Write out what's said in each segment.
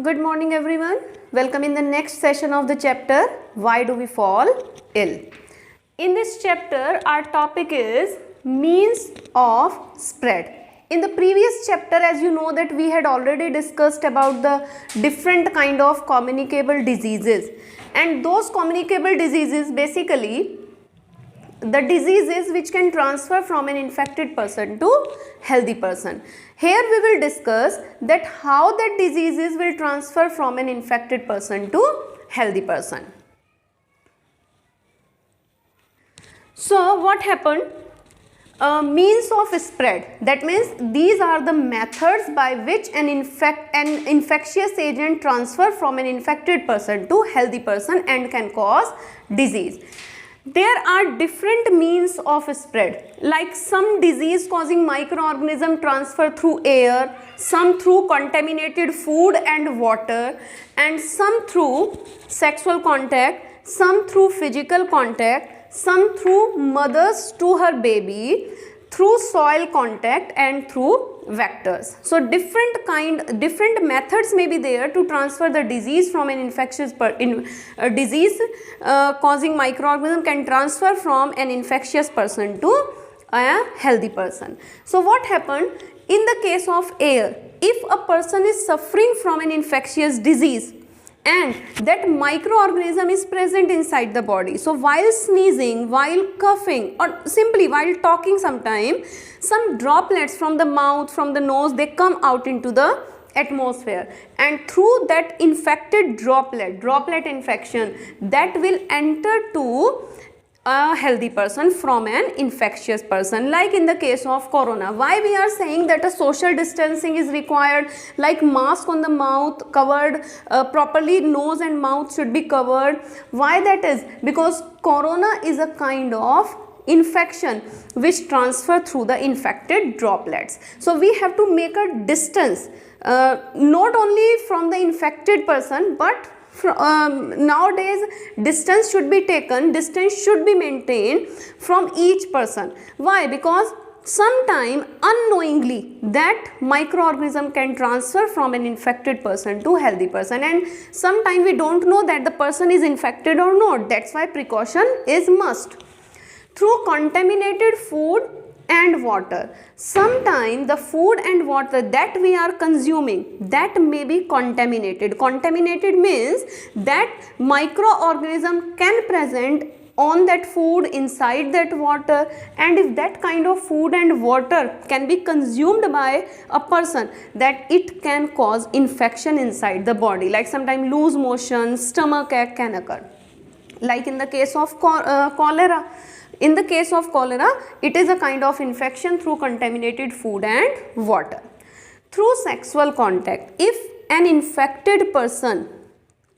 Good morning everyone. Welcome in the next session of the chapter Why Do We Fall Ill? In this chapter our topic is means of spread. In the previous chapter, as you know, that we had already discussed about the different kind of communicable diseases, and those communicable diseases basically the diseases which can transfer from an infected person to healthy person. Here we will discuss that how that diseases will transfer from an infected person to healthy person. So what happened? Means of spread, that means these are the methods by which an infectious agent transfer from an infected person to healthy person and can cause disease. There are different means of spread, like some disease causing microorganism transfer through air, some through contaminated food and water, and some through sexual contact, some through physical contact, some through mothers to her baby, through soil contact, and through vectors. So different methods may be there to transfer the disease from an infectious disease causing microorganism can transfer from an infectious person to a healthy person. So what happened in the case of air? If a person is suffering from an infectious disease and that microorganism is present inside the body, so while sneezing, while coughing, or simply while talking sometime, some droplets from the mouth, from the nose, they come out into the atmosphere, and through that infected droplet infection, that will enter to a healthy person from an infectious person. Like in the case of corona, why we are saying that a social distancing is required, like mask on the mouth covered properly, nose and mouth should be covered. Why that is? Because corona is a kind of infection which transfer through the infected droplets. So we have to make a distance not only from the infected person, but nowadays distance should be taken, distance should be maintained from each person. Why? Because sometime unknowingly that microorganism can transfer from an infected person to healthy person, and sometime we don't know that the person is infected or not. That's why precaution is must. Through contaminated food and water, sometime the food and water that we are consuming, that may be contaminated. Contaminated means that microorganism can present on that food, inside that water, and if that kind of food and water can be consumed by a person, that it can cause infection inside the body, like sometime loose motion, stomach ache can occur. Like in the case of cholera. In the case of cholera, it is a kind of infection through contaminated food and water. Through sexual contact, if an infected person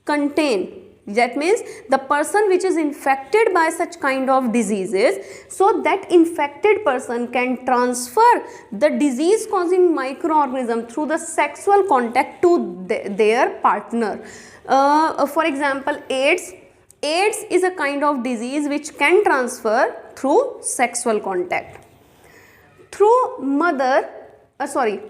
contain, that means the person which is infected by such kind of diseases, so that infected person can transfer the disease causing microorganism through the sexual contact to their partner. For example, AIDS is a kind of disease which can transfer through sexual contact.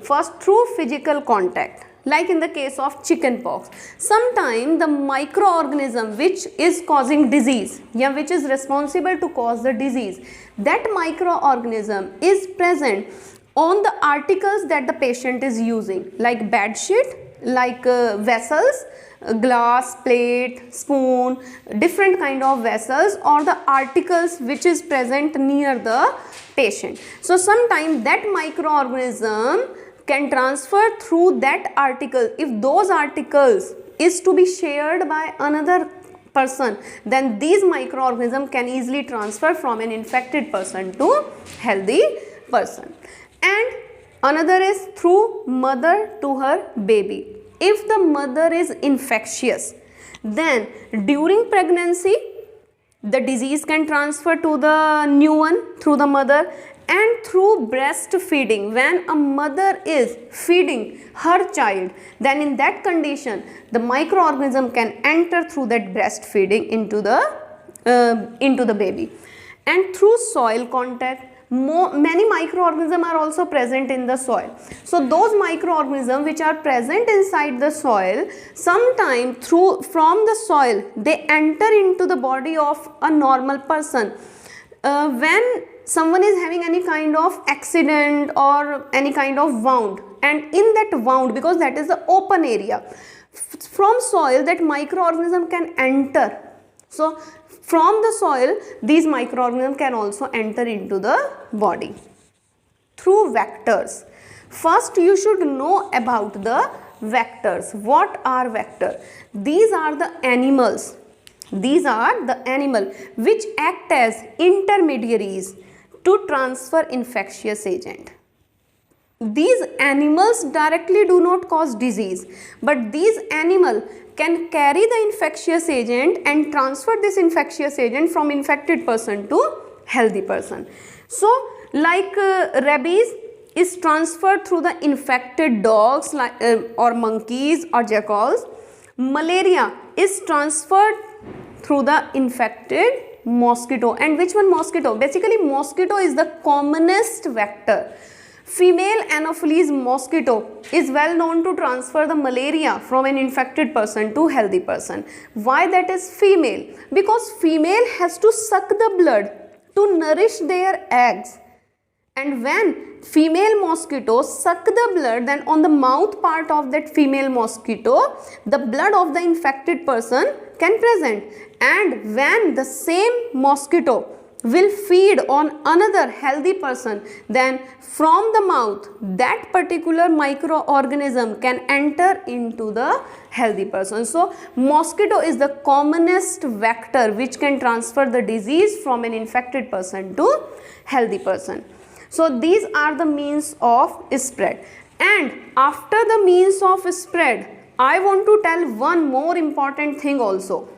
First through physical contact, like in the case of chickenpox. Sometimes the microorganism which is causing disease, which is responsible to cause the disease, that microorganism is present on the articles that the patient is using, like bed sheet, like vessels, glass, plate, spoon, different kind of vessels, or the articles which is present near the patient. So sometimes that microorganism can transfer through that article. If those articles is to be shared by another person, then these microorganisms can easily transfer from an infected person to healthy person. And another is through mother to her baby. If the mother is infectious, then during pregnancy the disease can transfer to the new one through the mother, and through breastfeeding, when a mother is feeding her child, then in that condition the microorganism can enter through that breastfeeding into the baby. And through soil contact, many microorganisms are also present in the soil. So those microorganisms which are present inside the soil, sometime from the soil they enter into the body of a normal person. When someone is having any kind of accident or any kind of wound, and in that wound, because that is the open area, from soil that microorganism can enter. So from the soil these microorganisms can also enter into the body through vectors. First you should know about the vectors. What are vectors? These are the animals. These are the animals which act as intermediaries to transfer infectious agent. These animals directly do not cause disease, but these animals can carry the infectious agent and transfer this infectious agent from infected person to healthy person. So like rabies is transferred through the infected dogs or monkeys or jackals. Malaria is transferred through the infected mosquito. And which one? Mosquito. Basically mosquito is the commonest vector. Female Anopheles mosquito is well known to transfer the malaria from an infected person to healthy person. Why that is female? Because female has to suck the blood to nourish their eggs. And when female mosquitoes suck the blood, then on the mouth part of that female mosquito, the blood of the infected person can present. And when the same mosquito will feed on another healthy person, then from the mouth that particular microorganism can enter into the healthy person. So mosquito is the commonest vector which can transfer the disease from an infected person to healthy person. So these are the means of spread. And after the means of spread, I want to tell one more important thing also.